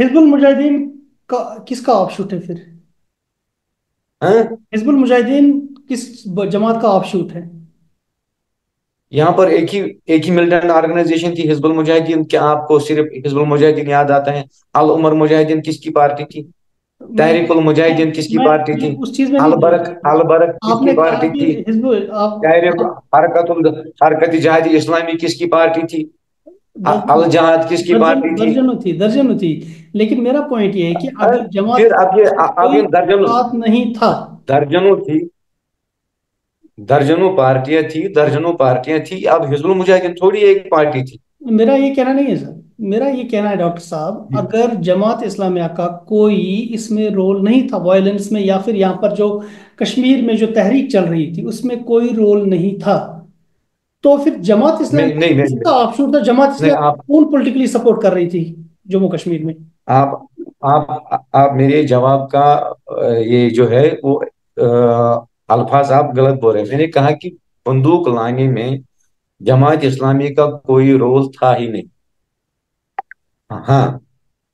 हिजबुल मुजाहिदीन का किसका ऑफशूट है फिर? हाँ। हिजबुल मुजाहिदीन किस जमात का ऑफशूट है? यहाँ पर एक ही मिलिटेंट ऑर्गेनाइजेशन थी हिजबुल मुजाहिदीन। क्या आपको सिर्फ हिजबुल मुजाहिदीन याद आता है? अल उमर मुजाहिदीन किसकी पार्टी थी? मैं तहरीकुल मुजाहिदीन किसकी पार्टी मैं थी? उस चीज में नहीं अल बोल बरक रहा अल बरक हूँ। किसकी आपने कहा पार्टी कि थी? हिजबुल तहरीक आप हरकत जिहाद इस्लामी किसकी पार्टी थी? दर्जन अल जहाद किसकी दर्जन पार्टी थी? दर्जनों थी। लेकिन मेरा पॉइंट ये है कि अगर जमात फिर अब ये अब कोई ये दर्जनों साथ नहीं था। दर्जनों थी। दर्जनों पार्टियां थी। अब हिजबुल मुजाहिदीन थोड़ी एक पार्टी थी। मेरा ये कहना नहीं है सर। मेरा ये कहना है डॉक्टर साहब, जी। अगर जमात इस्लामिया का कोई इसमें रोल नहीं था वायलेंस में, या फिर यहाँ पर जो कश्मीर में जो तहरीक चल रही थी उसमें कोई रोल नहीं था, तो फिर जमात नहीं इस्लामिया नहीं नहीं किसका ऑफशूट था? जमात नहीं, इस्लामिया कौन पॉलिटिकली सपोर्ट कर रही थी जम्मू कश्मीर में? आप आप मेरे जवाब का ये जो है वो अल्फाज आप गलत बोल रहे हैं। मैंने कहा कि बंदूक लाने में जमात इस्लामी का कोई रोल था ही नहीं। हाँ।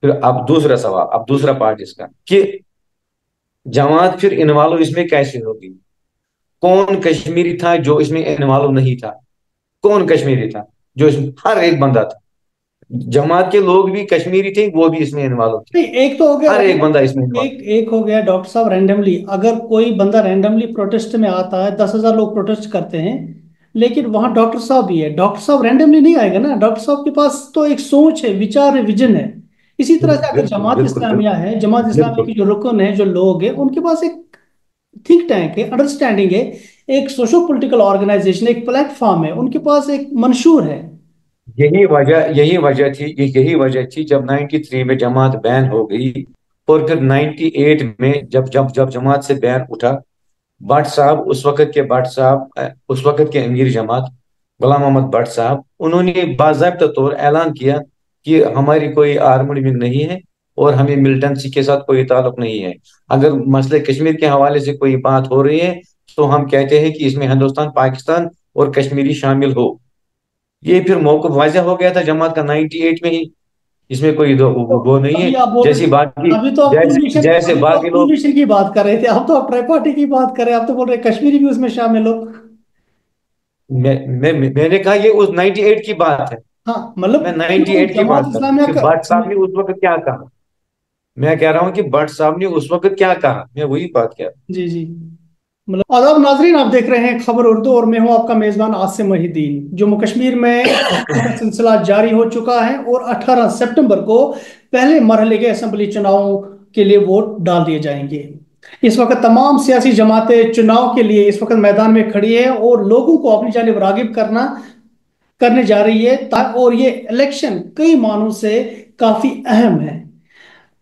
फिर अब दूसरा सवाल, अब दूसरा पार्ट इसका कि जमात फिर इन्वॉल्व इसमें कैसे होगी? कौन कश्मीरी था जो इसमें इन्वॉल्व नहीं था? कौन कश्मीरी था जो इसमें? हर एक बंदा था। जमात के लोग भी कश्मीरी थे, वो भी इसमें इन्वॉल्व थे। नहीं, एक तो हो गया हर एक बंदा इसमें रैंडम, इन्वॉल्व। एक हो गया डॉक्टर साहब रैंडमली। अगर कोई बंदा रैंडमली प्रोटेस्ट में आता है, 10,000 लोग प्रोटेस्ट करते हैं, लेकिन वहां डॉक्टर साहब भी है, डॉक्टर साहब रैंडमली नहीं आएगा ना। डॉक्टर साहब के पास तो एक सोच है, विचार है, विजन है। इसी तरह से अगर बिल्कुल जमात बिल्कुल इस्लामिया बिल्कुल है, जमात इस्लामिया बिल्कुल। के जो रुकन है, जो लोग हैं, उनके पास एक थिंक टैंक है, अंडरस्टैंडिंग है, एक सोशो पॉलिटिकल ऑर्गेनाइजेशन, एक प्लेटफॉर्म है, उनके पास एक मंशूर है। यही वजह थी जब 93 में जमात बैन हो गई। और फिर 98 में जब जब जब जमात से बैन उठा, भट्ट साहब, उस वक्त के अमीर जमात गुलाम मोहम्मद भट्ट साहब, उन्होंने बाकायदा तौर ऐलान किया कि हमारी कोई आर्मड विंग नहीं है और हमें मिलिटेंसी के साथ कोई ताल्लुक नहीं है। अगर मसले कश्मीर के हवाले से कोई बात हो रही है तो हम कहते हैं कि इसमें हिंदुस्तान, पाकिस्तान और कश्मीरी शामिल हो। ये फिर मौक़िफ़ वाज़ह हो गया था जमात का 98 में ही। इसमें कोई तो वो नहीं है। अभी आप बोल जैसी बाकी अभी तो आप जैसे कोलिशन जैसे अभी तो आप बाकी लोग। कोलिशन की बात कर रहे थे, अब तो आप ट्राइपार्टी की बात कर रहे हैं, आप तो बोल रहे हैं कश्मीरी भी उसमें शामिल हो। मैंने कहा ये उस 98 की बात है। हाँ, मैं मतलब जो 98 की जमात बात कर रहा हूँ इस्लामिया कि का। भट्ट साहब ने उस वक्त क्या कहा। मैं कह रहा हूँ कि भट्ट साहब ने उस वक्त क्या कहा, मैं वही बात कह रहा जी जी। मतलब आदाब नाजरीन, आप देख रहे हैं खबर उर्दू और मैं हूं आपका मेजबान आसिम मोहिद्दीन। जम्मू कश्मीर में इलेक्शन का सिलसिला जारी हो चुका है और 18 सितंबर को पहले मरहले के असेंबली चुनावों के लिए वोट डाल दिए जाएंगे। इस वक्त तमाम सियासी जमातें चुनाव के लिए इस वक्त मैदान में खड़ी है और लोगों को अपनी जानिब रागिब करने जा रही है। और ये इलेक्शन कई मानों से काफी अहम है।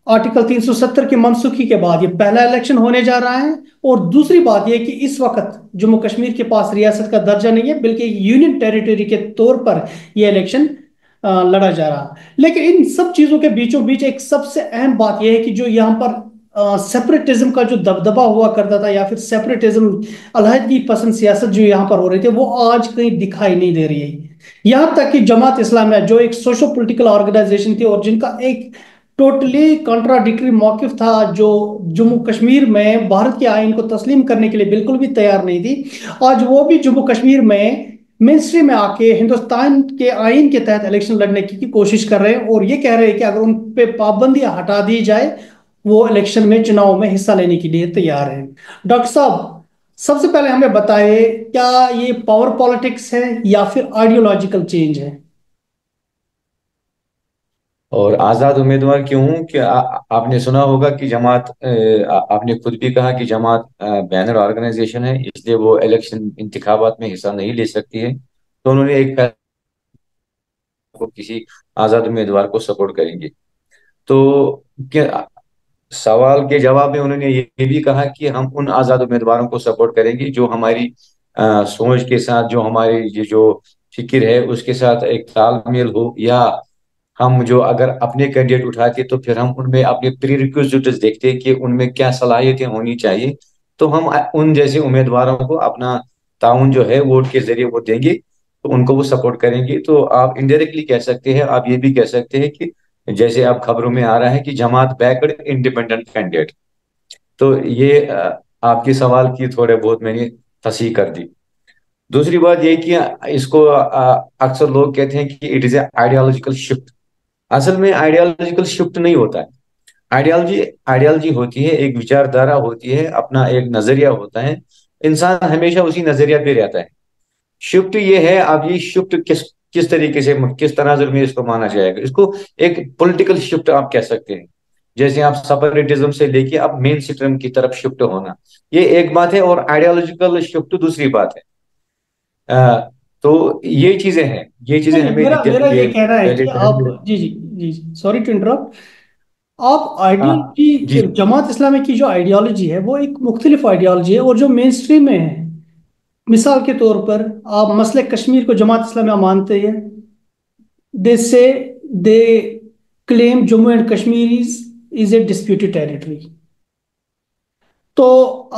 आर्टिकल 370 की मनसूखी के बाद ये पहला इलेक्शन होने जा रहा है। और दूसरी बात यह कि इस वक्त जम्मू कश्मीर के पास रियासत का दर्जा नहीं है, बल्कि यूनियन टेरिटरी के तौर पर यह इलेक्शन लड़ा जा रहा है। लेकिन इन सब चीजों के बीचों बीच एक सबसे अहम बात यह है कि जो यहाँ पर सेपरेटिज्म का जो दबदबा हुआ करता था, या फिर सेपरेटिज्म, अलहदगी पसंद सियासत जो यहाँ पर हो रही थी, वो आज कहीं दिखाई नहीं दे रही है। यहाँ तक कि जमात इस्लामिया जो एक सोशो पॉलिटिकल ऑर्गेनाइजेशन थी और जिनका एक टोटली कॉन्ट्राडिक्टरी मौकिफ था, जो जम्मू कश्मीर में भारत के आइन को तस्लीम करने के लिए बिल्कुल भी तैयार नहीं थी, आज वो भी जम्मू कश्मीर में मेन स्ट्रीम में आके हिंदुस्तान के आइन के तहत इलेक्शन लड़ने की कोशिश कर रहे हैं और ये कह रहे हैं कि अगर उन पे पाबंदियां हटा दी जाए, वो इलेक्शन में, चुनाव में हिस्सा लेने के लिए तैयार है। डॉक्टर साहब, सबसे पहले हमें बताएं, क्या ये पावर पॉलिटिक्स है या फिर आइडियोलॉजिकल चेंज है? और आज़ाद उम्मीदवार क्यों हूँ कि आपने सुना होगा कि जमात आपने खुद भी कहा कि जमात बैनर ऑर्गेनाइजेशन है, इसलिए वो इलेक्शन इंतखाबात में हिस्सा नहीं ले सकती है। तो उन्होंने एक फैसला, को किसी आज़ाद उम्मीदवार को सपोर्ट करेंगे। तो क्या, सवाल के जवाब में उन्होंने ये भी कहा कि हम उन आज़ाद उम्मीदवारों को सपोर्ट करेंगे जो हमारी सोच के साथ, जो हमारी ये जो फिक्र है उसके साथ एक तालमेल हो। या हम जो अगर अपने कैंडिडेट उठाते तो फिर हम उनमें अपने प्री रिक्विजिट्स देखते कि उनमें क्या सलाहियतें होनी चाहिए। तो हम उन जैसे उम्मीदवारों को अपना ताउन जो है वोट के जरिए वो देंगे, तो उनको वो सपोर्ट करेंगे। तो आप इनडायरेक्टली कह सकते हैं, आप ये भी कह सकते हैं कि جیسے اب خبروں میں آ رہا ہے کہ جماعت بیکڈ انڈیپینڈنٹ کینڈیڈیٹ. تو یہ آپ کے سوال کی تھوڑے بہت میں نے تصحیح کر دی. دوسری بات یہ کہ اس کو اکثر لوگ کہتے ہیں کہ it is a ideological shift. اصل میں آئیڈیالوجیکل شفٹ نہیں ہوتا ہے. آئیڈیالوجی ہوتی ہے، ایک وچار دھارا ہوتی ہے، اپنا ایک نظریہ ہوتا ہے، انسان ہمیشہ اسی نظریہ پہ رہتا ہے. شفٹ یہ ہے، اب یہ شفٹ کس طریقے سے، کس تناظر میں اس کو مانا جائے گا. اس کو ایک پولیٹیکل شفٹ آپ کہہ سکتے ہیں. جیسے آپ سپریٹزم سے لے کے اب مین سسٹم کی طرف شفٹ ہونا، یہ ایک بات ہے، اور آئیڈیالوجیکل شفٹ دوسری بات ہے. تو یہ چیزیں ہیں، یہ چیزیں نہیں، ہمیں میرا میرا یہ کہنا ہے پہلے کہ آپ، ٹائم جی جی جی جی، سوری ٹو انٹرپٹ. آپ جی آئیڈیالوجی، جماعت اسلامی کی جو آئیڈیالوجی ہے وہ ایک مختلف آئیڈیالوجی ہے، اور جو مین اسٹریم میں ہے، مثال کے طور پر آپ مسئلہ کشمیر کو جماعت اسلامیہ مانتے ہیں. دے سے دے claim Jammu and Kashmir is a disputed territory. تو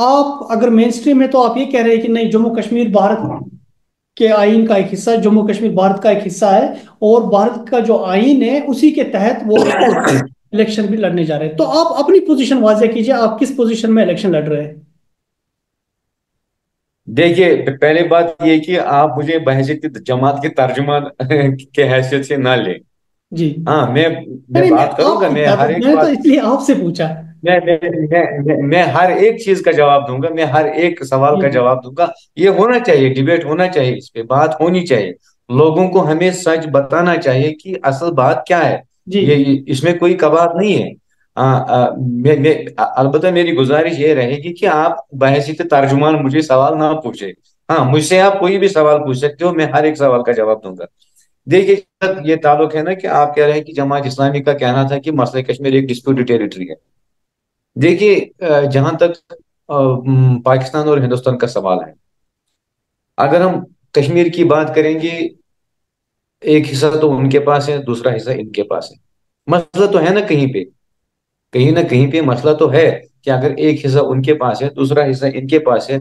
آپ اگر مین اسٹریم ہے تو آپ یہ کہہ رہے ہیں کہ نہیں، جموں کشمیر بھارت کے آئین کا ایک حصہ ہے، جموں کشمیر بھارت کا ایک حصہ ہے، اور بھارت کا جو آئین ہے اسی کے تحت وہ الیکشن بھی لڑنے جا رہے ہیں. تو آپ اپنی پوزیشن واضح کیجئے، آپ کس پوزیشن میں الیکشن لڑ رہے ہیں؟ دیکھیے، پہلے بات یہ کہ آپ مجھے بحیثیت جماعت کے ترجمان کے حیثیت سے نہ لیں. جی. ہاں، میں نہیں نہیں، بات کروں گا، میں ہر ایک میں تو بات، اس لیے آپ سے پوچھا. میں ہر ایک چیز کا جواب دوں گا، میں ہر ایک سوال جی کا جی جواب دوں گا. یہ ہونا چاہیے، ڈیبیٹ ہونا چاہیے، اس پہ بات ہونی چاہیے. لوگوں کو ہمیں سچ بتانا چاہیے کہ اصل بات کیا ہے. جی. اس میں کوئی کباب نہیں ہے. البتہ میری گزارش یہ رہے گی کہ آپ بحیثیت ترجمان مجھے سوال نہ پوچھے. ہاں، مجھ سے آپ کوئی بھی سوال پوچھ سکتے ہو، میں ہر ایک سوال کا جواب دوں گا. دیکھیے، یہ تعلق ہے نا کہ آپ کہہ رہے ہیں کہ جماعت اسلامی کا کہنا تھا کہ مسئلہ کشمیر ایک ڈسپیوٹڈ ٹیریٹری ہے. دیکھیے، جہاں تک پاکستان اور ہندوستان کا سوال ہے، اگر ہم کشمیر کی بات کریں گے، ایک حصہ تو ان کے پاس ہے، دوسرا حصہ ان کے پاس ہے. مسئلہ تو ہے نا کہیں پہ، کہیں نہ کہیں پہ مسئلہ تو ہے کہ اگر ایک حصہ ان کے پاس ہے، دوسرا حصہ ان کے پاس ہے.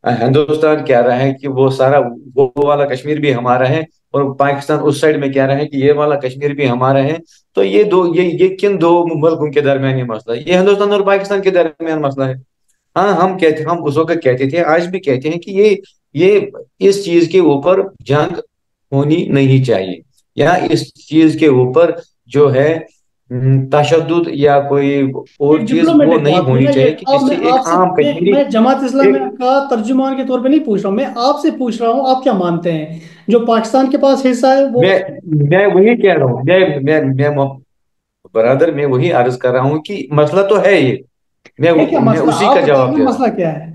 ہندوستان کہہ رہا ہے کہ وہ سارا، وہ والا کشمیر بھی ہمارا ہے، اور پاکستان اس سائڈ میں کہہ رہا ہے کہ یہ والا کشمیر بھی ہمارا ہے. تو یہ کن دو ملکوں کے درمیان یہ مسئلہ ہے؟ یہ ہندوستان اور پاکستان کے درمیان مسئلہ ہے. ہاں، ہم اس وقت کہتے تھے، آج بھی کہتے ہیں کہ یہ اس چیز کے اوپر جنگ ہونی نہیں چاہیے، یا اس چیز کے اوپر جو ہے تشدد یا کوئی ایک اور چیز وہ ڈپلومیٹک نہیں بات ہوئی ہونی نا چاہیے، یہ. کہ اب جس سے میں ایک آپ سے، عام کشمیری میں جماعت اسلامیہ ایک کا ترجمان کے طور پہ نہیں پوچھ رہا ہوں، میں آپ سے پوچھ رہا ہوں آپ کیا مانتے ہیں جو پاکستان کے پاس حصہ ہے وہ. میں میں وہی کہہ رہا ہوں، برادر، میں وہی عرض کر رہا ہوں کہ مسئلہ تو ہے یہ. میں یہ کیا میں مسئلہ، اسی کا آپ بتائیں جواب نا دے رہا ہوں. مسئلہ کیا ہے؟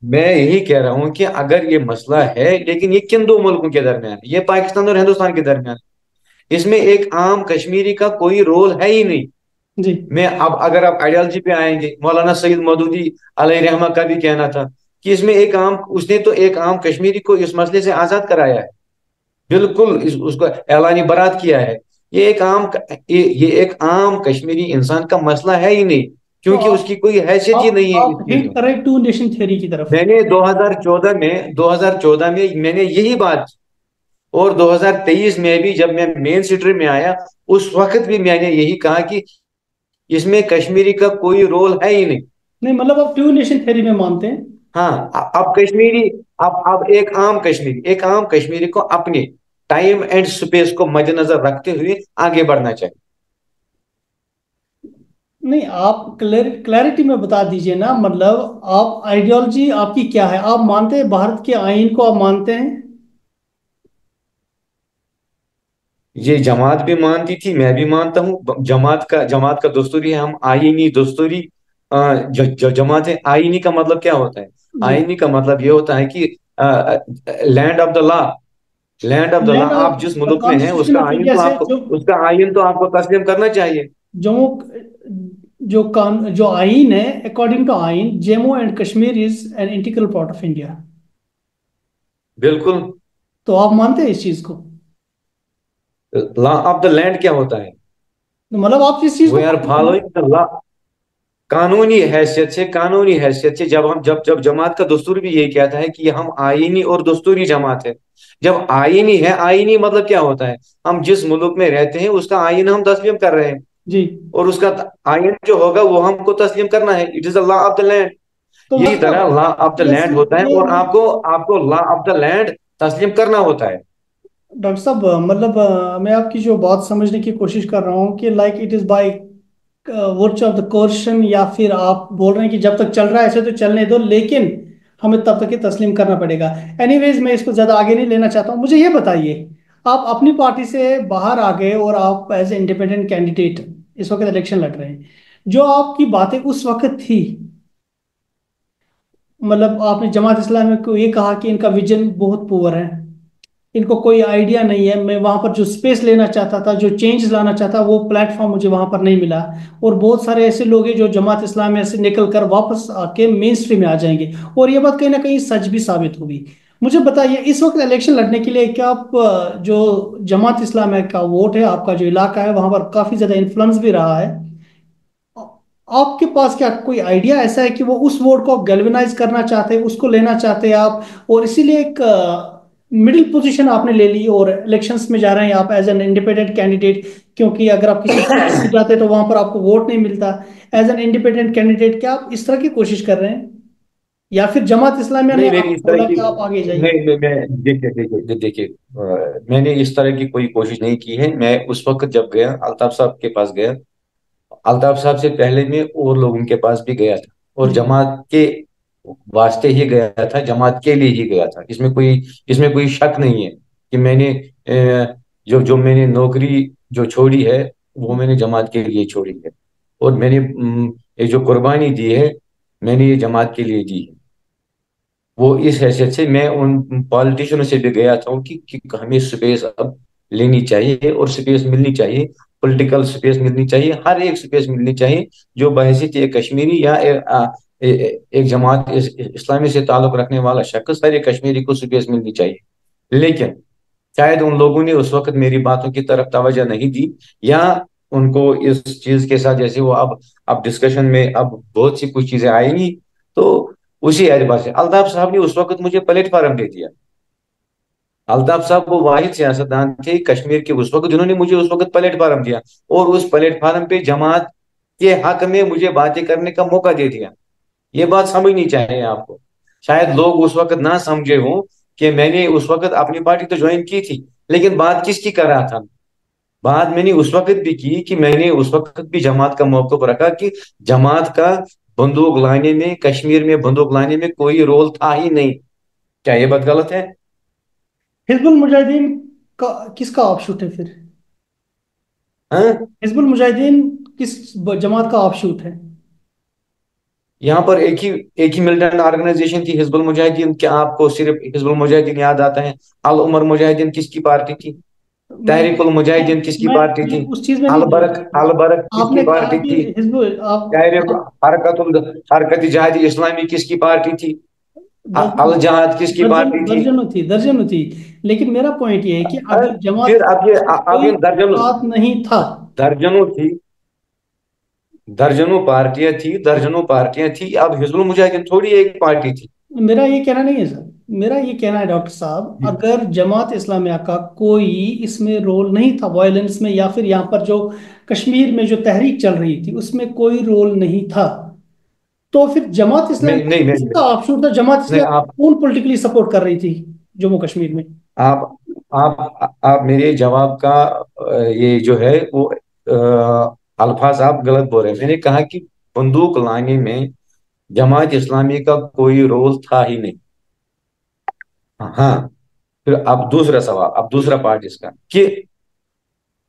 میں یہی کہہ رہا ہوں کہ اگر یہ مسئلہ ہے، لیکن یہ کن دو ملکوں کے درمیان ہے؟ یہ پاکستان اور ہندوستان کے درمیان ہے. اس میں ایک عام کشمیری کا کوئی رول ہے ہی نہیں. جی. میں اب اگر آپ آئیڈیالوجی پہ آئیں گے، مولانا سعید مودودی علیہ رحمہ کا بھی کہنا تھا کہ اس میں اس نے تو ایک عام کشمیری کو اس مسئلے سے آزاد کرایا ہے. بالکل، اس کو اعلانی برات کیا ہے. یہ ایک عام کشمیری انسان کا مسئلہ ہے ہی نہیں، تو کیونکہ اس کی کوئی حیثیت ہی نہیں ہے آپ اس چیز ہنٹ میں. کریں ٹو نیشن تھیوری کی طرف. میں نے 2014 میں میں نے یہی بات، اور 2023 میں بھی جب میں مین سٹری میں آیا، اس وقت بھی میں نے یہی کہا کہ اس میں کشمیری کا کوئی رول ہے ہی نہیں. نہیں مطلب آپ ٹو نیشن تھیوری میں مانتے ہیں. ہاں، اب کشمیری، اب ایک عام کشمیری کو اپنے ٹائم اینڈ سپیس کو مد نظر رکھتے ہوئے آگے بڑھنا چاہیے. نہیں، آپ کلیئرٹی میں بتا دیجئے نا، مطلب آپ آئیڈیالوجی آپ کی کیا ہے؟ آپ مانتے ہیں بھارت کے آئین کو؟ آپ مانتے ہیں؟ یہ جماعت بھی مانتی تھی، میں بھی مانتا ہوں. جماعت کا دستوری ہے، ہم آئینی دستوری جماعت ہے. آئینی کا مطلب کیا ہوتا ہے؟ جی. آئینی کا مطلب یہ ہوتا ہے کہ land of the law. Land of the law, land of آپ جس دا ملک میں ہیں، اس کانسٹیٹیوشن کا آف آئین انڈیا تو سے آپ کو جو اس کا آئین تو آپ کو تسلیم کرنا چاہیے. جموں، جو آئین ہے، اکارڈنگ ٹو آئین Jammu and Kashmir is an integral part of India. بالکل. تو آپ مانتے ہیں اس چیز کو؟ لا آف دا لینڈ کیا ہوتا ہے؟ تو مطلب آپ اس چیز کو وی آر مانتے ہیں نا؟ فالوئنگ دا لا. कानूनी हैसियत से जब जमात का दस्तूर भी यही कहता है कि हम आईनी और दस्तूरी जमात है। जब आईनी है, आईनी मतलब क्या होता है, हम जिस मुल्क में रहते हैं उसका आईन हम तस्लीम कर रहे हैं, जी। और उसका आईन जो होगा वो हमको तस्लीम करना है। It is the law of the land. तो यही तरह मतलब लॉ ऑफ द ये लैंड सिर्फ होता है, और ये आपको आपको लॉ ऑफ द लैंड तस्लीम करना होता है। डॉक्टर साहब, मतलब मैं आपकी जो बात समझने की कोशिश कर रहा हूँ कि लाइक इट इज बाय वर्च ऑफ द कोर्शन, या फिर आप बोल रहे हैं कि जब तक चल रहा है ऐसे तो चलने दो, लेकिन हमें तब तक ये तस्लीम करना पड़ेगा। एनीवेज, मैं इसको ज़्यादा आगे नहीं लेना चाहता हूँ। मुझे ये बताइए, आप अपनी पार्टी से बाहर आ गए और आप एज ए इंडिपेंडेंट कैंडिडेट इस वक्त इलेक्शन लड़ रहे हैं। जो आपकी बातें उस वक्त थी, मतलब आपने जमात इस्लामी को ये कहा कि इनका विजन बहुत पुअर है, इनको कोई आइडिया नहीं है। मैं वहां पर जो स्पेस लेना चाहता था, जो चेंज लाना चाहता, वो प्लेटफॉर्म मुझे वहां पर नहीं मिला। और बहुत सारे ऐसे लोग हैं जो जमात इस्लामी से निकल कर वापस आके मेन स्ट्रीम में आ जाएंगे, और ये बात कहीं ना कहीं सच भी साबित होगी। मुझे बताइए, इस वक्त इलेक्शन लड़ने के लिए क्या आप जो जमात इस्लामी का वोट है, आपका जो इलाका है वहां पर काफी ज्यादा इन्फ्लुएंस भी रहा है, आपके पास क्या कोई आइडिया ऐसा है कि वो उस वोट को गैल्वेनाइज करना चाहते हैं, उसको लेना चाहते हैं आप, और इसीलिए एक मिडिल पोजीशन आपने ले ली और इलेक्शंस में जा रहे हैं आप एज एन इंडिपेंडेंट कैंडिडेट? क्योंकि अगर आप किसी पार्टी में जाते तो वहां पर आपको वोट नहीं मिलता। एज एन इंडिपेंडेंट कैंडिडेट क्या आप इस तरह की कोशिश कर रहे हैं, या फिर जमात इस्लामिया ने नहीं, मैंने इस आपको तरह बोला की कि आप आगे जाइए? नहीं मैं देखिए देखिए देखिए मैंने इस तरह की कोई कोशिश नहीं की है। मैं उस वक्त जब गया अल्ताफ साहब के पास गया, अल्ताफ साहब से पहले मैं और लोगों के पास भी गया था, और जी। जमात के वास्ते ही गया था, जमात के लिए ही गया था। इसमें कोई शक नहीं है कि मैंने जो जो मैंने नौकरी जो छोड़ी है वो मैंने जमात के लिए छोड़ी है, और मैंने ये जो कुर्बानी दी है मैंने ये जमात के लिए दी है। वो इस हैसियत से मैं उन पॉलिटिशियनों से भी गया था कि हमें स्पेस अब लेनी चाहिए और स्पेस मिलनी चाहिए, पॉलिटिकल स्पेस मिलनी चाहिए, हर एक स्पेस मिलनी चाहिए जो बहैसियत एक कश्मीरी या एक जमात इस्लामी से ताल्लुक रखने वाला शख्स, हर एक कश्मीरी को स्पेस मिलनी चाहिए। लेकिन शायद उन लोगों ने उस वक्त मेरी बातों की तरफ तवज्जो नहीं दी, या उनको इस चीज के साथ, जैसे वो अब डिस्कशन में अब बहुत सी कुछ चीजें आएंगी, तो उसी एतबार से अल्ताफ साहब ने उस वक्त मुझे प्लेटफॉर्म दे दिया। अल्ताफ साहब वो वाहिद सियासतदान थे कश्मीर के उस वक्त जिन्होंने मुझे उस वक्त प्लेटफॉर्म दिया, और उस प्लेटफॉर्म पे जमात के हक में मुझे बातें करने का मौका दे दिया। ये बात समझनी चाहिए आपको। शायद लोग उस वक्त ना समझे हों कि मैंने उस वक्त अपनी पार्टी तो ज्वाइन की थी, लेकिन बात किसकी कर रहा था। बात मैंने उस वक्त भी की कि मैंने उस वक्त भी जमात का मौक़िफ़ रखा कि जमात का बंदूक लाने में, कश्मीर में बंदूक लाने में कोई रोल था ही नहीं। क्या ये बात गलत है? हिजबुल मुजाहिदीन का किसका ऑफशूट है फिर? हाँ, हिजबुल मुजाहिदीन किस जमात का ऑफशूट है? यहाँ पर एक ही मिलिटेंट ऑर्गेनाइजेशन थी, हिजबुल मुजाहिदीन। क्या आपको सिर्फ हिजबुल मुजाहिदीन याद आता है? अल उमर मुजाहिदीन किसकी पार्टी थी? मैं तहरीकुल मुजाहिदीन किसकी मैं पार्टी मैं थी? उस चीज में नहीं अल बोल बरक रहा। अल बरक किसकी आपने कहा पार्टी कि थी? हिजबुल आप हरकत जिहादी इस्लामी किसकी पार्टी थी? दर्जन अल जहाद किसकी दर्जनों पार्टी थी? दर्जनों थी। लेकिन मेरा पॉइंट ये है कि अ, अगर जमात फिर अब ये अब कोई ये दर्जनों साथ नहीं था। दर्जनों थी, दर्जनों पार्टियां थी। अब हिजबुल मुजाहिदीन थोड़ी एक पार्टी थी। मेरा ये कहना नहीं है सर, मेरा ये कहना है डॉक्टर साहब, अगर जमात इस्लामिया का कोई इसमें रोल नहीं था वायलेंस में, या फिर यहाँ पर जो कश्मीर में जो तहरीक चल रही थी उसमें कोई रोल नहीं था, तो फिर जमात मैं इस्लामी नहीं मैं किसका ऑफशूट था? जमात नहीं इस्लामी आप कौन पॉलिटिकली सपोर्ट कर रही थी जम्मू कश्मीर में? आप आप मेरे जवाब का ये जो है वो अल्फाज आप गलत बोल रहे हैं। मैंने कहा कि बंदूक लाने में जमात इस्लामी का कोई रोल था ही नहीं। हाँ, फिर अब दूसरा सवाल, अब दूसरा पार्ट इसका कि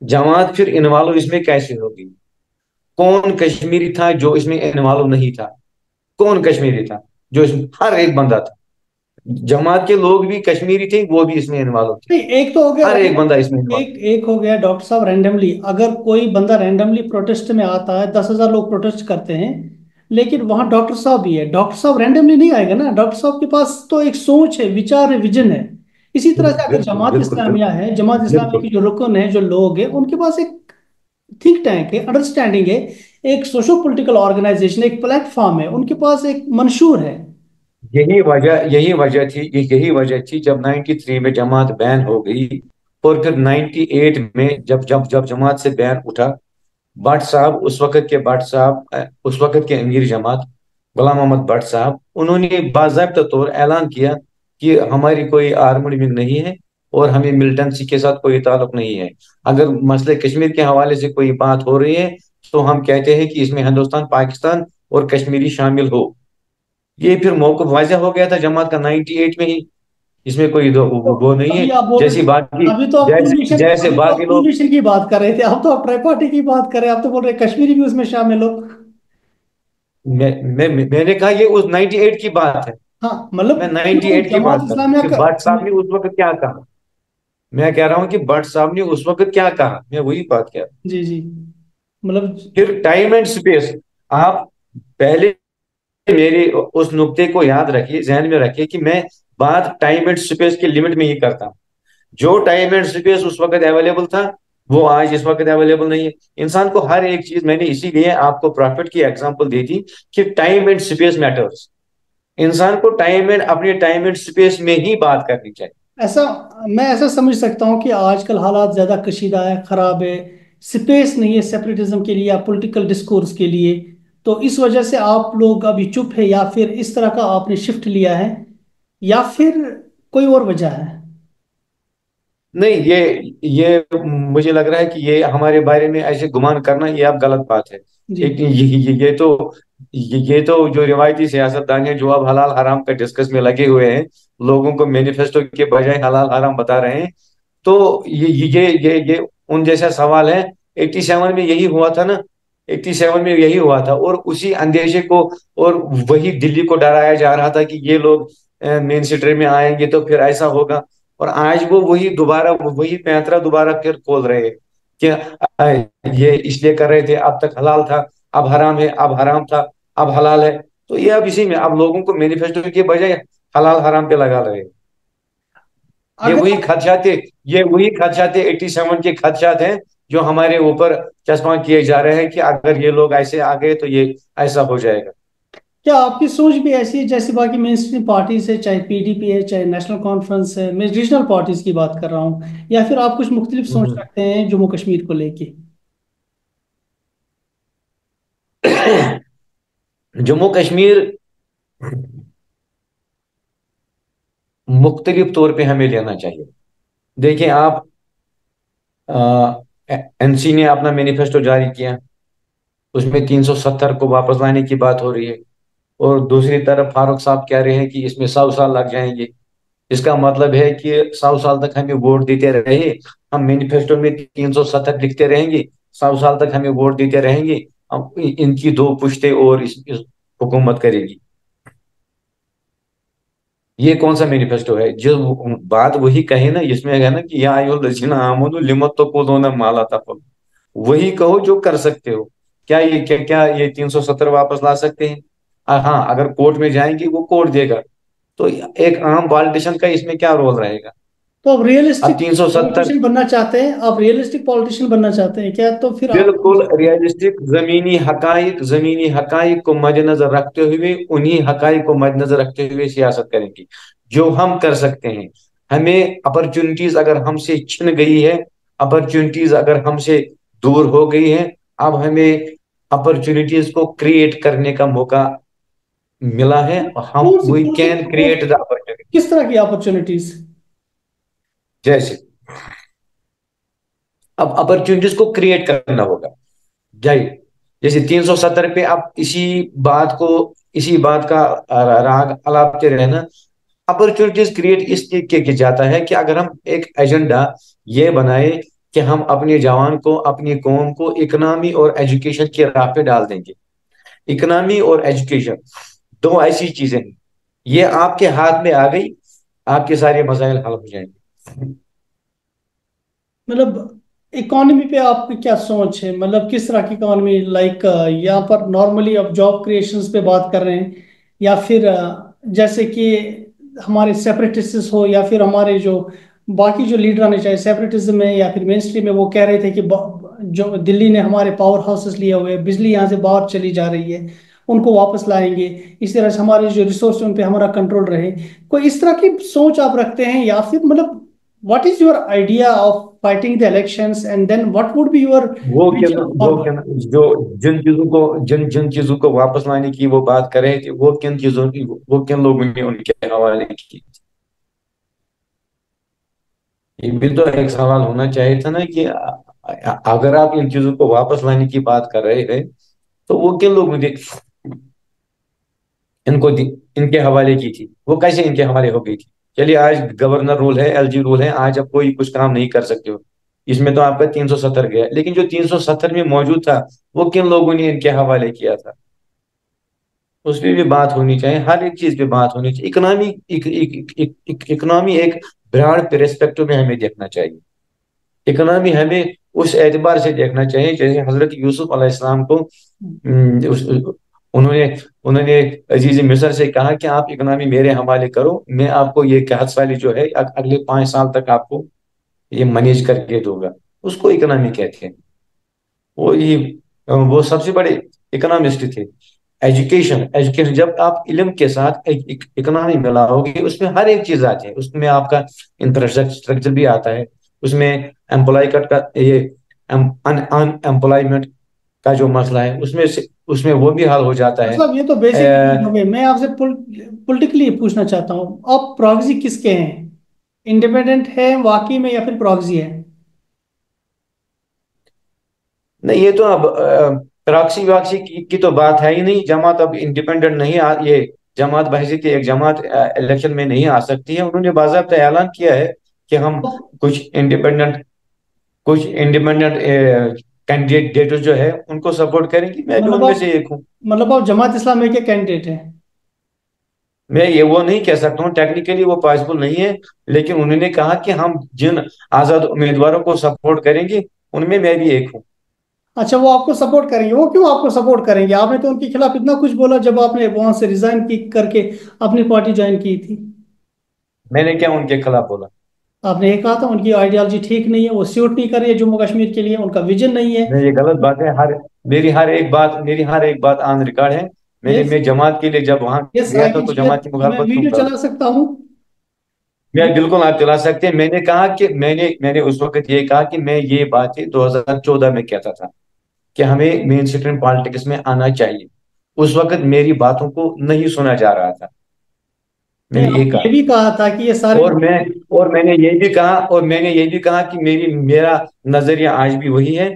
जमात फिर इन्वॉल्व इसमें कैसे होगी? कौन कश्मीरी था जो इसमें इन्वॉल्व नहीं था? कौन कश्मीरी था जो इसमें? हर एक बंदा था। जमात के लोग भी कश्मीरी थे, वो भी इसमें इन्वॉल्व थे। नहीं, एक तो हो गया हर एक बंदा इसमें रैंडम, इन्वॉल्व। एक हो गया डॉक्टर साहब रैंडमली। अगर कोई बंदा रैंडमली प्रोटेस्ट में आता है, 10,000 लोग प्रोटेस्ट करते हैं, लेकिन वहां डॉक्टर साहब भी है, डॉक्टर साहब रैंडमली नहीं आएगा ना। डॉक्टर साहब के पास तो एक सोच है, विचार है, विजन है। इसी तरह से अगर बिल्कुल जमात बिल्कुल इस्लामिया बिल्कुल है, जमात इस्लामिया बिल्कुल। के जो रुकन है, जो लोग हैं, उनके पास एक थिंक टैंक है, अंडरस्टैंडिंग है, एक सोशो पॉलिटिकल ऑर्गेनाइजेशन, एक प्लेटफॉर्म है, उनके पास एक मंशूर है। यही वजह थी जब 93 में जमात बैन हो गई। और फिर 98 में जब जब जब जमात से बैन उठा, भट्ट साहब, उस वक्त के अमीर जमात गुलाम मोहम्मद भट्ट साहब, उन्होंने बाज़ाब्ता तौर ऐलान किया कि हमारी कोई आर्म्ड विंग नहीं है और हमें मिलिटेंसी के साथ कोई ताल्लुक नहीं है। अगर मसले कश्मीर के हवाले से कोई बात हो रही है तो हम कहते हैं कि इसमें हिंदुस्तान, पाकिस्तान और कश्मीरी शामिल हो। ये फिर मौक़िफ़ वाज़ेह हो गया था जमात का 98 में ही। इसमें कोई तो वो नहीं है। अभी आप बोल जैसी रहे, बाकी अभी तो आप जैसे कुलभूषण, जैसे अभी तो बाकी आप लोग। कुलभूषण की बात कर रहे थे, अब तो आप ट्राइपार्टी की बात कर रहे हैं, आप तो बोल रहे कश्मीरी भी उसमें शामिल हो। मैंने कहा ये उस 98 की बात है। हाँ मैं मतलब क्यों 98 की जमात बात कर रहा हूँ इस्लामिया कि का। भट्ट साहब ने उस वक्त क्या कहा। मैं कह रहा हूँ कि भट्ट साहब ने उस वक्त क्या कहा, मैं वही बात कह रहा हूँ। जी जी, मतलब फिर टाइम एंड स्पेस, आप पहले मेरे उस नुक्ते को याद रखिए, जहन में रखिए कि मैं बात टाइम एंड स्पेस के लिमिट में ही करता हूँ। जो टाइम एंड स्पेस उस वक्त अवेलेबल था वो आज इस वक्त अवेलेबल नहीं है। इंसान को हर एक चीज, मैंने इसीलिए आपको प्रॉफिट की एग्जांपल दी थी कि टाइम एंड स्पेस मैटर्स। इंसान को अपने टाइम एंड स्पेस में ही बात करनी चाहिए। ऐसा, मैं ऐसा समझ सकता हूँ कि आजकल हालात ज़्यादा कशीदा है, ख़राब है, स्पेस नहीं है सेपरेटिज्म के लिए या पॉलिटिकल डिस्कोर्स के लिए, तो इस वजह से आप लोग अभी चुप है, या फिर इस तरह का आपने शिफ्ट लिया है, या फिर कोई और वजह है? नहीं, ये मुझे लग रहा है कि ये हमारे बारे में ऐसे गुमान करना ये अब गलत बात है। जी। एक ये तो जो रिवायती सियासतदान हैं जो अब हलाल हराम का डिस्कस में लगे हुए हैं, लोगों को मैनिफेस्टो के बजाय हलाल हराम बता रहे हैं। तो ये उन जैसा सवाल है। 87 में यही हुआ था ना। 87 में यही हुआ था, और उसी अंदेशे को, और वही दिल्ली को डराया जा रहा था कि ये लोग मेन स्ट्रीम में आएंगे तो फिर ऐसा होगा। और आज वो वही पैंतरा दोबारा फिर खोल रहे हैं कि ये इसलिए कर रहे थे, अब तक हलाल था, अब हराम है, अब हराम था, अब हलाल है। तो ये अब इसी में अब लोगों को मैनिफेस्टो के बजाय हलाल हराम पे लगा रहे हैं। ये अगर वही आप, खदशात ये वही खदशात 87 के खदशात हैं जो हमारे ऊपर चश्मा किए जा रहे हैं कि अगर ये लोग ऐसे आ गए तो ये ऐसा हो जाएगा। क्या आपकी सोच भी ऐसी है जैसे बाकी मेन स्ट्रीम पार्टीज है, चाहे पीडीपी है, चाहे नेशनल कॉन्फ्रेंस है, मैं रीजनल पार्टीज की बात कर रहा हूँ, या फिर आप कुछ मुख्तलिफ सोच हम्म। रखते हैं जम्मू कश्मीर को लेके? जम्मू कश्मीर मुख्तलिफ तौर पे हमें लेना चाहिए। देखिए आप, एनसी ने अपना मैनिफेस्टो जारी किया, उसमें 370 को वापस लाने की बात हो रही है। और दूसरी तरफ फारूक साहब कह रहे हैं कि इसमें 100 साल लग जाएंगे। इसका मतलब है कि 100 साल तक हमें वोट देते रहे, हम मैनिफेस्टो में 370 लिखते रहेंगे, 100 साल तक हमें वोट देते रहेंगे, अब इनकी दो पुश्तें और इस हुकूमत करेगी। ये कौन सा मैनिफेस्टो है जो बात वही कहे ना, इसमें है ना कि या अय्युहल लज़ीना आमनू लिम तक़ूलूना मा ला तफ़अलून। वही कहो जो कर सकते हो। क्या ये 370 वापस ला सकते हैं? हाँ, अगर कोर्ट में जाएंगे वो कोर्ट देगा। तो एक आम पॉलिटिशियन का इसमें क्या रोल रहेगा? तो आप अब रियलिस्टिक 370, पॉलिटिशियन बनना चाहते हैं, आप रियलिस्टिक पॉलिटिशियन बनना चाहते हैं क्या? तो फिर आप, बिल्कुल रियलिस्टिक, जमीनी हकाइक को मद्देनजर रखते हुए, उन्हीं हकाइक को मद्देनजर रखते हुए सियासत करेंगे। जो हम कर सकते हैं, हमें अपॉर्चुनिटीज अगर हमसे छिन गई है, अपॉर्चुनिटीज अगर हमसे दूर हो गई है, अब हमें अपॉर्चुनिटीज को क्रिएट करने का मौका मिला है, और हम we can create the opportunity. किस तरह की अपॉर्चुनिटीज? जैसे अब अपॉर्चुनिटीज को क्रिएट करना होगा। जाइए, जैसे 370 पे आप इसी बात का राग अलापते रहना। अपॉर्चुनिटीज क्रिएट इस तरीके की जाता है कि अगर हम एक एजेंडा ये बनाए कि हम अपने जवान को, अपनी कौम को इकोनॉमी और एजुकेशन की राह पे डाल देंगे। इकोनॉमी और एजुकेशन दो ऐसी चीजें हैं, ये आपके हाथ में आ गई, आपके सारे मसाइल हल हो जाएंगे। मतलब इकोनॉमी पे आपकी क्या सोच है? मतलब किस तरह की इकोनॉमी, लाइक यहाँ पर नॉर्मली अब जॉब क्रिएशंस पे बात कर रहे हैं, या फिर जैसे कि हमारे सेपरेटिस्ट हो, या फिर हमारे जो बाकी जो लीडर आने, चाहे सेपरेटिज्म में या फिर मेन स्ट्रीम में, वो कह रहे थे कि जो दिल्ली ने हमारे पावर हाउसेस लिए हुए, बिजली यहाँ से बाहर चली जा रही है, उनको वापस लाएंगे। इस तरह से हमारे जो रिसोर्स उन पे हमारा कंट्रोल रहे। कोई इस तरह की सोच आप रखते हैं, या फिर मतलब what is your idea of fighting the elections, and then what would be your वो क्या विजन वो फॉर? क्या जो जिन चीजों को वापस लाने की वो बात कर रहे थे, वो किन चीजों की, वो किन लोगों ने उनके हवाले की? ये भी तो एक सवाल होना चाहिए था ना कि अगर आप इन चीजों को वापस लाने की बात कर रहे हैं तो वो किन लोगों ने इनके हवाले की थी, वो कैसे इनके हवाले हो गई थी? चलिए, आज गवर्नर रूल है, एलजी रूल है, आज आप कोई कुछ काम नहीं कर सकते हो, इसमें तो आपका 370 गया, लेकिन जो 370 में मौजूद था वो किन लोगों ने इनके हवाले किया था, उस पर भी बात होनी चाहिए। हर एक चीज पे बात होनी चाहिए। इकोनॉमी एक ब्रॉड पर्सपेक्टिव में हमें देखना चाहिए। इकोनॉमी हमें उस एतबार से देखना चाहिए जैसे हजरत यूसुफ अलैहिस्सलाम को उन्होंने उन्होंने अजीज मिस्र से कहा कि आप इकोनॉमी मेरे हवाले करो, मैं आपको ये कहत साली जो है अगले 5 साल तक आपको ये मैनेज करके दूंगा। उसको इकोनॉमी कहते हैं। वो सबसे बड़े इकोनॉमिस्ट थे। एजुकेशन एजुकेशन जब आप इल्म के साथ एक इकोनॉमी मिलाओगे, उसमें हर एक चीज आती है। उसमें आपका इंफ्रास्ट्रक्चर भी आता है, उसमें एम्प्लॉय का ये अनएम्प्लॉयमेंट का जो मसला है उसमें वो भी हल हो जाता है। मतलब ये तो बेसिक चीज हो गई। मैं आपसे पॉलिटिकली पूछना चाहता हूँ, आप प्रॉक्सी किसके हैं? इंडिपेंडेंट है वाकई में, या फिर प्रॉक्सी है? नहीं, ये तो अब प्रॉक्सी वाक्सी की तो बात है ही नहीं। जमात अब इंडिपेंडेंट नहीं ये जमात बहसीत एक जमात इलेक्शन में नहीं आ सकती है। उन्होंने बाकायदा ऐलान किया है कि हम कुछ इंडिपेंडेंट कुछ इंडिपेंडेंट कैंडिडेट जो है उनको सपोर्ट करेंगे। मैं भी मतलब उनमें आप से एक हूँ। मतलब आप जमात इस्लामी के कैंडिडेट हैं? मैं ये वो नहीं कह सकता हूँ, टेक्निकली वो पॉसिबल नहीं है, लेकिन उन्होंने कहा कि हम जिन आजाद उम्मीदवारों को सपोर्ट करेंगे उनमें मैं भी एक हूँ। अच्छा, वो आपको सपोर्ट करेंगे? वो क्यों आपको सपोर्ट करेंगे? आपने तो उनके खिलाफ इतना कुछ बोला जब आपने वहां से रिजाइन की करके अपनी पार्टी ज्वाइन की थी। मैंने क्या उनके खिलाफ बोला? आपने ये कहा था उनकी आइडियोलॉजी ठीक नहीं है, वो सूट नहीं कर रही है जम्मू कश्मीर के लिए, उनका विजन नहीं है। नहीं, ये गलत बात है। मेरी हर एक बात ऑन रिकॉर्ड है। यस, मैं जमात के लिए जब वहां यस, गया आई था कैन तो शेयर। जमात की मैं मुखालफत क्यों वीडियो करूं? चला सकता हूँ। मैं बिल्कुल, आप चला सकते हैं। मैंने कहा कि मैंने उस वक्त ये कहा कि मैं ये बातें 2014 में कहता था कि हमें मेन स्ट्रीम पॉलिटिक्स में आना चाहिए। उस वक्त मेरी बातों को नहीं सुना जा रहा था। नहीं, मैंने ये आपने ये कहा। भी कहा था कि ये सारे और मैं मैंने ये भी कहा कि मेरा नजरिया आज भी वही है।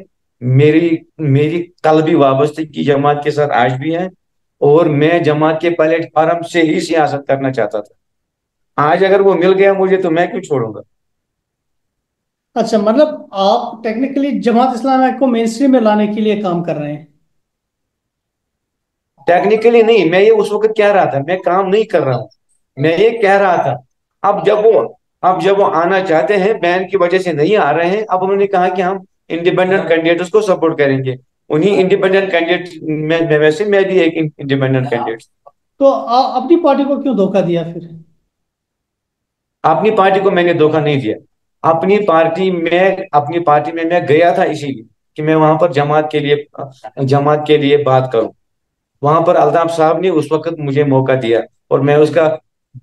मेरी मेरी कल भी वाबस्तगी जमात के साथ आज भी है। और मैं जमात के प्लेटफार्म से ही सियासत करना चाहता था। आज अगर वो मिल गया मुझे तो मैं क्यों छोड़ूंगा? अच्छा, मतलब आप टेक्निकली जमात इस्लामी को मेन स्ट्रीम में लाने के लिए काम कर रहे हैं? टेक्निकली नहीं, मैं ये उस वक्त कह रहा था, मैं काम नहीं कर रहा हूं। मैं ये कह रहा था। अब जब वो अब जब वो आना चाहते हैं, बैन की वजह से नहीं आ रहे हैं, अब उन्होंने कहा कि हम इंडिपेंडेंट कैंडिडेट्स को सपोर्ट करेंगे। उन्हीं इंडिपेंडेंट कैंडिडेट में से मैं भी एक इंडिपेंडेंट कैंडिडेट। तो अपनी पार्टी को क्यों धोखा दिया फिर? अपनी पार्टी को मैंने धोखा नहीं दिया। अपनी पार्टी में मैं गया था इसीलिए कि मैं वहां पर जमात के लिए बात करूं। वहां पर अल्ताफ साहब ने उस वक्त मुझे मौका दिया और मैं उसका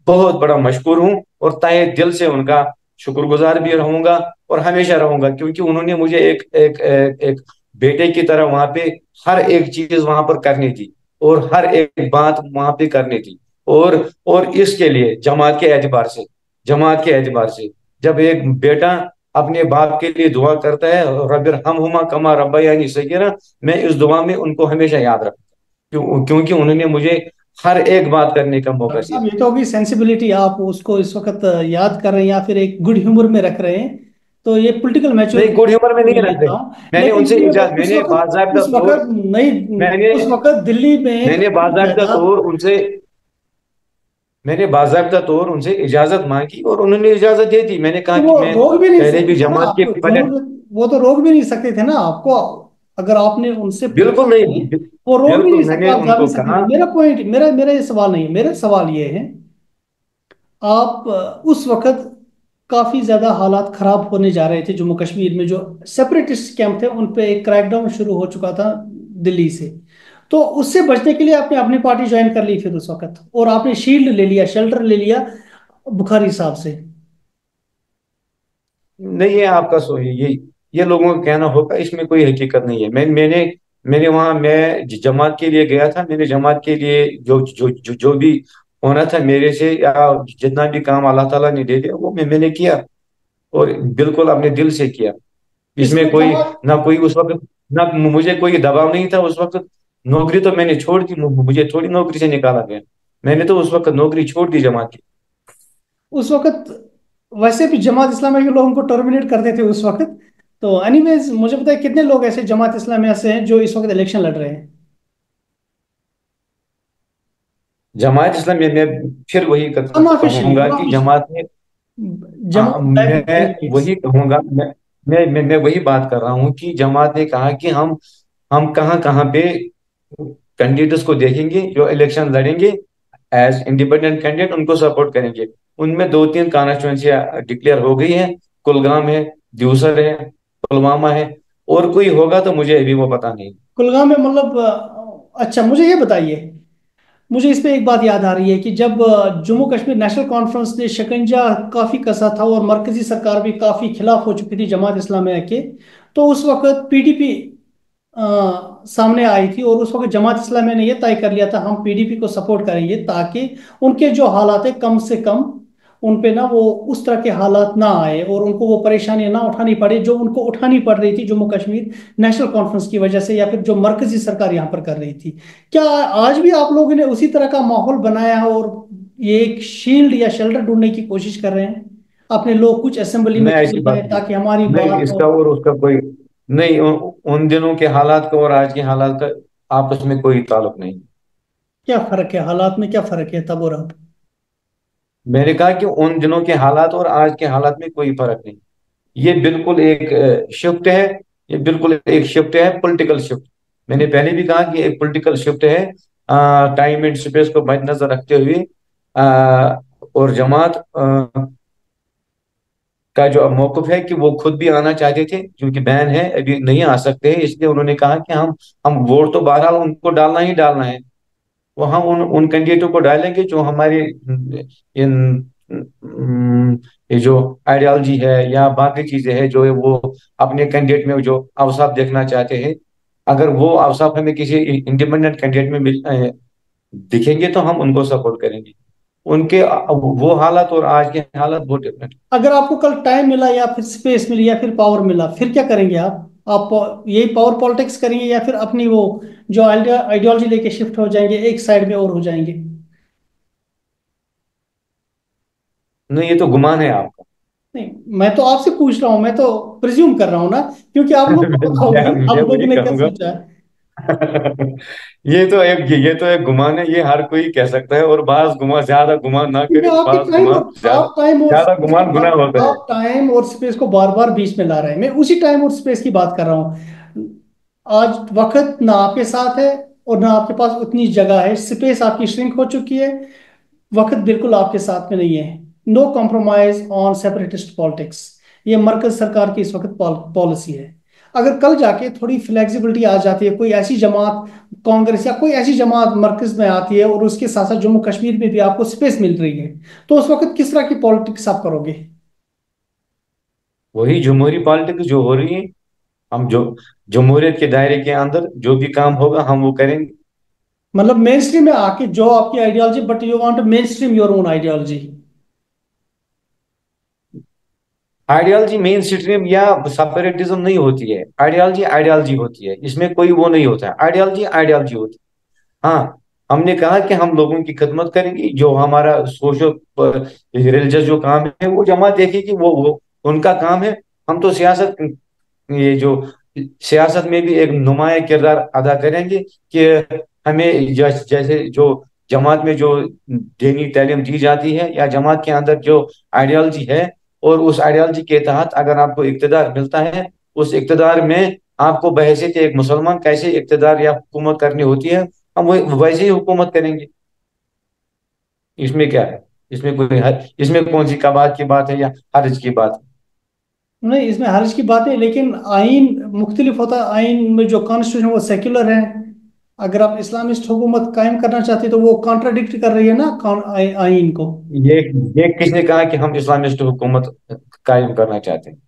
बहुत बड़ा मशहूर हूं और तहे दिल से उनका शुक्रगुजार भी रहूंगा और हमेशा रहूंगा, क्योंकि उन्होंने मुझे एक बेटे की तरह वहां पे हर एक चीज वहां पर करनी थी और हर एक बात वहां पे करनी थी। और इसके लिए जमात के एतबार से जब एक बेटा अपने बाप के लिए दुआ करता है, रबिर हम हुमा कमा रब्बा यानी सगीरा, मैं इस दुआ में उनको हमेशा याद रखता हूं। क्योंकि उन्होंने मुझे हर एक बात करने का मौका डॉक्टर दिया। साहब, ये तो होगी सेंसिबिलिटी, आप उसको इस वक्त याद कर रहे हैं या फिर एक गुड ह्यूमर में रख रहे हैं, तो ये पॉलिटिकल नहीं, मैच्योरिटी गुड ह्यूमर में नहीं मैं रखते। लेता हूँ। लेकिन उस मैंने वक्त बाकायदा उस तौर वक्त नहीं, मैंने उस वक्त दिल्ली में मैंने काफी बाकायदा ज्यादा। तौर उनसे मैंने बाकायदा तौर उनसे इजाजत मांगी और उन्होंने इजाजत दे दी। मैंने कहा तो कि वो मैं रोक भी नहीं पहले भी सकते थे ना जमात के आपको, पहले। वो तो रोक भी नहीं सकते थे ना आपको, अगर आपने उनसे बिल्कुल पूछा नहीं, है। वो रोक भी नहीं बिल्कुल सकते, मैंने आप जा भी उनको सकते कहा। थे। मेरा पॉइंट, मेरा ये सवाल नहीं है, मेरा सवाल ये है, आप उस वक्त काफी ज्यादा हालात खराब होने जा रहे थे जम्मू कश्मीर में। जो सेपरेटिस्ट कैंप थे उन पे एक क्रैकडाउन शुरू हो चुका था दिल्ली से। तो उससे बचने के लिए आपने अपनी पार्टी ज्वाइन कर ली फिर उस वक्त, और आपने शील्ड ले लिया, शेल्टर ले लिया बुखारी साहब से। नहीं, ये आपका ये लोगों का कहना होगा, इसमें कोई हकीकत नहीं है। मैंने वहां मैं जमात के लिए गया था। मैंने जमात के लिए जो भी होना था मेरे से, या जितना भी काम अल्लाह ताला ने दे दिया वो मैंने किया, और बिल्कुल अपने दिल से किया। इसमें इसमें कोई जमात ना कोई उस वक्त, ना मुझे कोई दबाव नहीं था उस वक्त। नौकरी तो मैंने छोड़ दी, मुझे थोड़ी नौकरी से निकाला गया। मैंने तो उस वक्त नौकरी छोड़ दी जमात की। उस वक्त वैसे भी जमात इस्लामी के लोगों को टर्मिनेट करते थे उस वक्त। तो एनीवेज, मुझे पता है कितने लोग ऐसे जमात इस्लामी से हैं जो इस वक्त इलेक्शन लड़ रहे हैं। जमात इस्लामी में फिर वही अनऑफिशियली कहूंगा कि अनऑफिशियली जमात ने, जमात मैं कैंडिडेट्स। वही कहूंगा, मैं वही बात कर रहा हूँ कि जमात ने कहा कि हम कहाँ कहाँ पे कैंडिडेट्स को देखेंगे जो इलेक्शन लड़ेंगे एज इंडिपेंडेंट कैंडिडेट, उनको सपोर्ट करेंगे। उनमें दो तीन कॉन्स्टिट्यूंसियां डिक्लेयर हो गई हैं। कुलगाम है, द्यूसर है, पुलवामा है, और कोई होगा तो मुझे अभी वो पता नहीं। कुलगाम में मतलब अच्छा मुझे ये बताइए, मुझे इस पे एक बात याद आ रही है कि जब जम्मू कश्मीर नेशनल कॉन्फ्रेंस ने शिकंजा काफी कसा था और मरकजी सरकार भी काफी खिलाफ हो चुकी थी जमात इस्लामिया के, तो उस वक्त पीडीपी सामने आई थी और उस वक्त जमात इस्लामिया ने यह तय कर लिया था हम पीडीपी को सपोर्ट करेंगे ताकि उनके जो हालात है कम से कम उन पे ना वो उस तरह के हालात ना आए और उनको वो परेशानियां ना उठानी पड़े जो उनको उठानी पड़ रही थी जम्मू कश्मीर नेशनल कॉन्फ्रेंस की वजह से, या फिर जो मरकजी सरकार यहाँ पर कर रही थी। क्या आज भी आप लोगों ने उसी तरह का माहौल बनाया है और ये एक शील्ड या शेल्टर ढूंढने की कोशिश कर रहे हैं अपने लोग कुछ असेंबली में नहीं, ऐसी चले बात जाएं नहीं। ताकि हमारी नहीं, बात इसका और। और उसका कोई नहीं, उन दिनों के हालात का और आज के हालात का आपस में कोई ताल्लुक नहीं। क्या फर्क है हालात में, क्या फर्क है तब और अब? मैंने कहा कि उन दिनों के हालात और आज के हालात में कोई फर्क नहीं। ये बिल्कुल एक शिफ्ट है। ये बिल्कुल एक शिफ्ट है, पॉलिटिकल शिफ्ट। मैंने पहले भी कहा कि एक पॉलिटिकल शिफ्ट है, टाइम एंड स्पेस को मद्देनजर रखते हुए। और जमात का जो अब मौकफ है कि वो खुद भी आना चाहते थे, क्योंकि बैन है अभी नहीं आ सकते हैं, इसलिए उन्होंने कहा कि हम वोट तो बहरहाल उनको डालना ही डालना है। वो हम उन कैंडिडेटों को डालेंगे जो हमारे इन ये जो आइडियोलॉजी है या बाकी चीजें हैं जो है वो अपने कैंडिडेट में जो अवसाफ देखना चाहते हैं। अगर वो अवसाफ हमें किसी इंडिपेंडेंट कैंडिडेट में दिखेंगे तो हम उनको सपोर्ट करेंगे। उनके वो हालत और आज के हालत बहुत डिफरेंट। अगर आपको कल टाइम मिला या फिर स्पेस मिली या फिर पावर मिला फिर क्या करेंगे आप यही पावर पॉलिटिक्स करेंगे या फिर अपनी वो जो आइडियोलॉजी लेके शिफ्ट हो जाएंगे एक साइड में और हो जाएंगे? नहीं, ये तो गुमान है आपका। नहीं, मैं तो आपसे पूछ रहा हूं, मैं तो प्रिज्यूम कर रहा हूं ना, क्योंकि आप लोग को पता होगा कि मैं आप लोगों वही ने क्या कहूंगा। सोचा है। ये तो एक गुमान है, ये हर कोई कह सकता है। और ज्यादा गुमान ना क्योंकि करे, आपके बाज टाइम गुमान और ज्यादा, आप टाइम और ज्यादा स्पेस को गुमान गुनाह होता है। आप टाइम और स्पेस को बार बार बीच में ला रहे हैं। मैं उसी टाइम और स्पेस की बात कर रहा हूँ। आज वक्त ना आपके साथ है और ना आपके पास उतनी जगह है, स्पेस आपकी श्रिंक हो चुकी है, वक्त बिल्कुल आपके साथ में नहीं है। No compromise on separatist politics, ये मरकज सरकार की इस वक्त पॉलिसी है। अगर कल जाके थोड़ी फ्लेक्सिबिलिटी आ जाती है, कोई ऐसी जमात कांग्रेस या कोई ऐसी जमात मरकज में आती है और उसके साथ साथ जम्मू कश्मीर में भी आपको स्पेस मिल रही है, तो उस वक्त किस तरह की पॉलिटिक्स आप करोगे? वही जमहूरी पॉलिटिक्स जो हो रही है, हम जो जमहूरियत के दायरे के अंदर जो भी काम होगा हम वो करेंगे। मतलब मेन स्ट्रीम में आके जो आपकी ideology, but you want main stream your own ideology. Ideology main stream या सेपरेटिज्म नहीं होती है। आइडियोलॉजी आइडियोलॉजी होती है, इसमें कोई वो नहीं होता है। आइडियोलॉजी आइडियोलॉजी होती है। हाँ, हमने कहा कि हम लोगों की खिदमत करेंगे, जो हमारा सोशल रिलीजियस जो काम है वो जमात देखेगी, वो उनका काम है। हम तो सियासत, ये जो सियासत में भी एक नुमाया किरदार अदा करेंगे कि हमें जैसे जो जमात में जो दीनी तालीम दी जाती है या जमात के अंदर जो आइडियोलॉजी है, और उस आइडियोलॉजी के तहत अगर आपको इक्तदार मिलता है, उस इक्तदार में आपको बहैसियत एक मुसलमान कैसे इक्तदार या हुकूमत करनी होती है, हम वैसे ही हुकूमत करेंगे। इसमें क्या है। इसमें कौन सी कबात की बात है या हर्ज की बात है? नहीं, इसमें हर्ज की बात है, लेकिन आइन मुख्तलिफ होता है। आइन में जो कॉन्स्टिट्यूशन वो सेक्युलर है। अगर आप इस्लामिस्ट हुकूमत कायम करना चाहते तो वो कॉन्ट्राडिक्ट कर रही है ना आइन को। ये ये किसने कहा कि हम इस्लामिस्ट हुकूमत कायम करना चाहते हैं?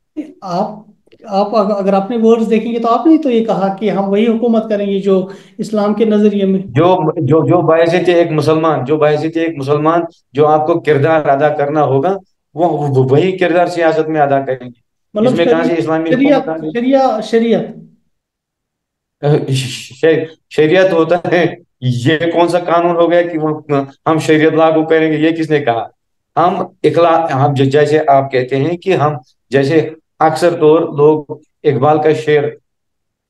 आप अगर आपने वर्ड्स देखेंगे तो आपने तो ये कहा कि हम वही हुकूमत करेंगे जो इस्लाम के नजरिए में। जो जो बायज़ीत एक मुसलमान जो आपको किरदार अदा करना होगा, वो वही किरदार सियासत में अदा करेंगे। मतलब इसमें कहाँ से इस्लामी हुकूमत शरीयत आ गई? शरीयत। शरीयत होता है, ये कौन सा कानून हो गया कि हम शरीयत लागू करेंगे? ये किसने कहा? हम जैसे आप कहते हैं कि हम, जैसे अक्सर तौर लोग इकबाल का शेर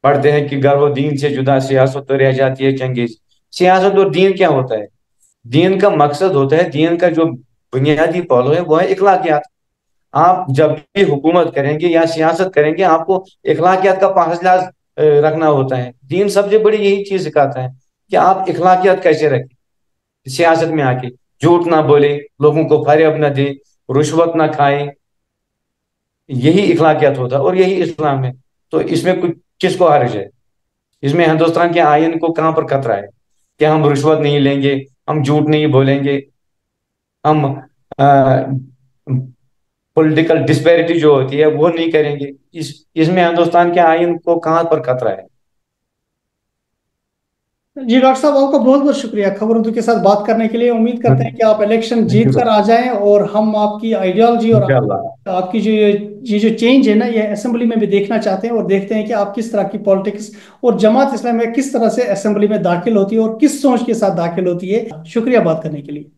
पढ़ते हैं कि गर्व दीन से जुदा सियासत तो रह जाती है चंगेज। सियासत और दीन क्या होता है? दीन का मकसद होता है, दीन का जो बुनियादी पहलू है वो है इखलाकियात। आप जब भी हुकूमत करेंगे या सियासत करेंगे, आपको इखलाकियात का पास रखना होता है। दीन सबसे बड़ी यही चीज सिखाता है कि आप इखलाकियात कैसे रखें सियासत में आके। झूठ ना बोले, लोगों को फरेब ना दे, रुश्वत ना खाए, यही इखलाकियात होता है और यही इस्लाम है। तो इसमें कुछ किसको हर्ज है? इसमें हिंदुस्तान के आइन को कहाँ पर खतरा है कि हम रुश्वत नहीं लेंगे, हम झूठ नहीं बोलेंगे, हम पॉलिटिकल डिस्पैरिटी जो होती है वो नहीं करेंगे? इसमें हिंदुस्तान के आइन को कहाँ पर खतरा है? जी डॉक्टर साहब, आपका बहुत बहुत शुक्रिया खबर उर्दू के साथ बात करने के लिए। उम्मीद करते हैं कि आप इलेक्शन थैंक यू जीत कर सर। आ जाएं और हम आपकी आइडियोलॉजी और इंशाल्लाह। आपकी जो ये जो चेंज है ना, ये असेंबली में भी देखना चाहते हैं, और देखते हैं कि आप किस तरह की पॉलिटिक्स और जमात इस्लामी किस तरह से असेंबली में दाखिल होती है और किस सोच के साथ दाखिल होती है। शुक्रिया बात करने के लिए।